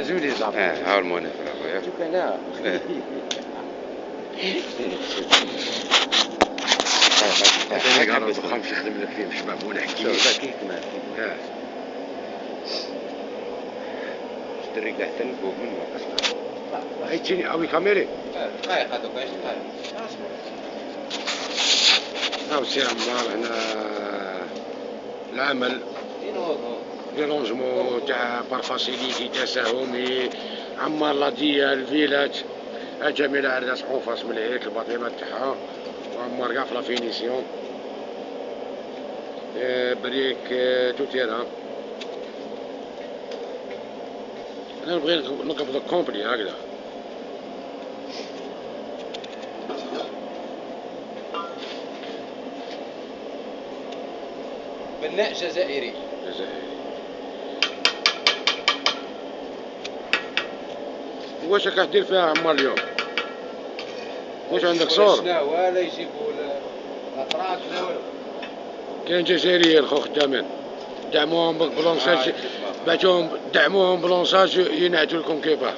زولي صافي. ها المنافع اخويا. شوف انا. هاك انا ضخم في خدم لك فيه شباب ولا حكي. كيف ما اشتري كاع حتى الفوق من ما هاي تجيني اوي كاميري. هاي قادوك ايش هاي. هاو سي عمار هنا العمل دي رونجمون تاع بار فاسيليتي تساهمي عمار لا ديال فيلات جميع العرس حوفاس من هيك الباطيمات تاعها وعمار كاع في لا فينيسيون بريك تو تيران. انا نبغي نقبض كومبلي هكذا. بناء جزائري. واش راك دير فيها عمار اليوم؟ واش عندك صور؟ شنو ولا يجيبوا الاتراك لا والو. كاين جزائريين خو خدامين دعموهم بالبلونساج بعتوهم دعموهم بلونساج ينعتوا لكم كيفاه.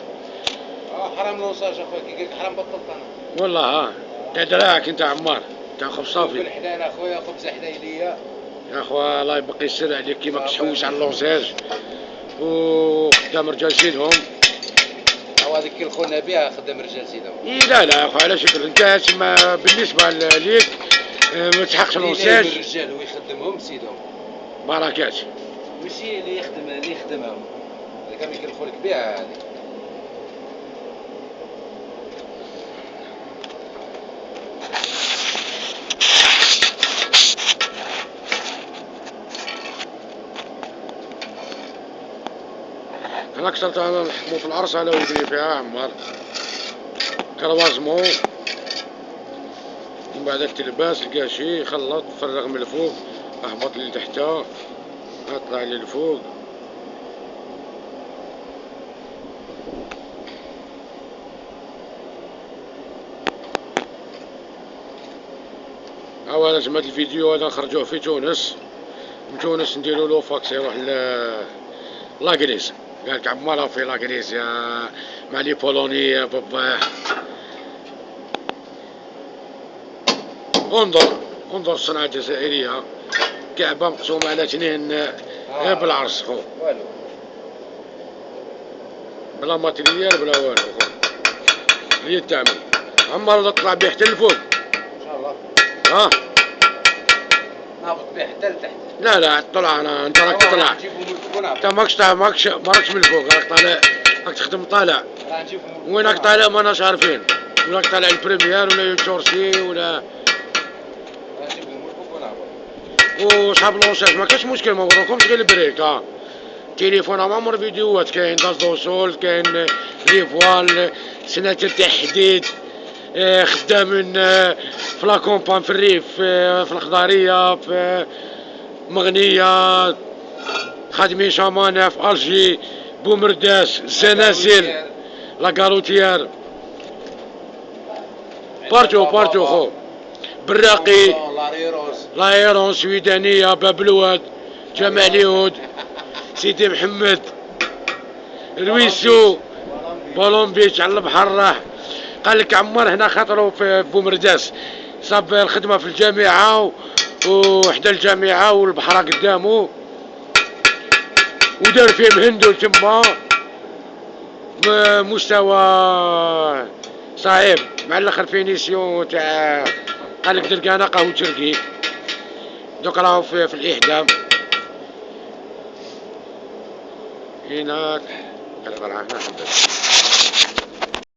حرام لونساج اخويا كي قلت حرام بطلت انا. والله تاع دراعك انت عمار تاع خبز صافي. بالحلال اخويا خبز حدايليه. يا خويا الله يبقي السر عليك كيما تحوس على اللونساج وخدام رجال سيدهم. هذيك كي الخونه بها خدام رجال سيدهم. اي لا اخويا على شكل انت تسمى بالنسبه ليك ما تحقش اللونساج. الرجال هو يخدمهم سيدهم. بركات. ماشي اللي يخدمهم. هذيك كي يكلفوا لك بها هذيك. انا كسرت انا نحكمو في العرس على ودري فيها عمار كروازمو من بعد التلباس الكاشي خلط فرغ من الفوق اهبط لي لتحتا اطلع لي لفوق. هاو لازم هاد الفيديو هذا نخرجوه في تونس. من تونس نديرو له فاكس يروح لاكريس. قالك عمارها في لاكريس يا مع لي بولوني بابا. انظر الصناعة الجزائرية كعبة مقسومة على اثنين غير بالعرس خو والو بلا ماتريال بلا والو خو هي تعمل عمار تطلع بيه حتى لفوق ان شاء الله. نهبط بيه حتى لتحت. لا طلع انت راك تطلع انت ماكش من الفوق راك طالع راك تخدم طالع. وينك طالع ماناش عارفين وراك طالع البريمير ولا يوتشورسي ولا وصحاب لونساج ما كاش مشكل ما وراكمش غير البريك. تليفون عمر فيديوهات كاين غاز دوسول كاين ريفوال سنة التحديد خدامين في لاكومبان في الريف في الخضارية في مغنية خادمين شامانة في الجي بومرداس الزنازل لاكاروتيير بارتو خو براقي لايرون سويدانية باب الواد جامع اليهود سيدي محمد رويسو بالون بيتش على البحر راه. قال لك عمار هنا خاطرو في بومرداس صاب الخدمة في الجامعة وحدا الجامعة والبحر قدامه ودار فيهم هندو تما مستوى صعيب مع الاخر فينيسيون تاع قال لك دركانة قهوة تركي دوك راهو في الاعدام هناك.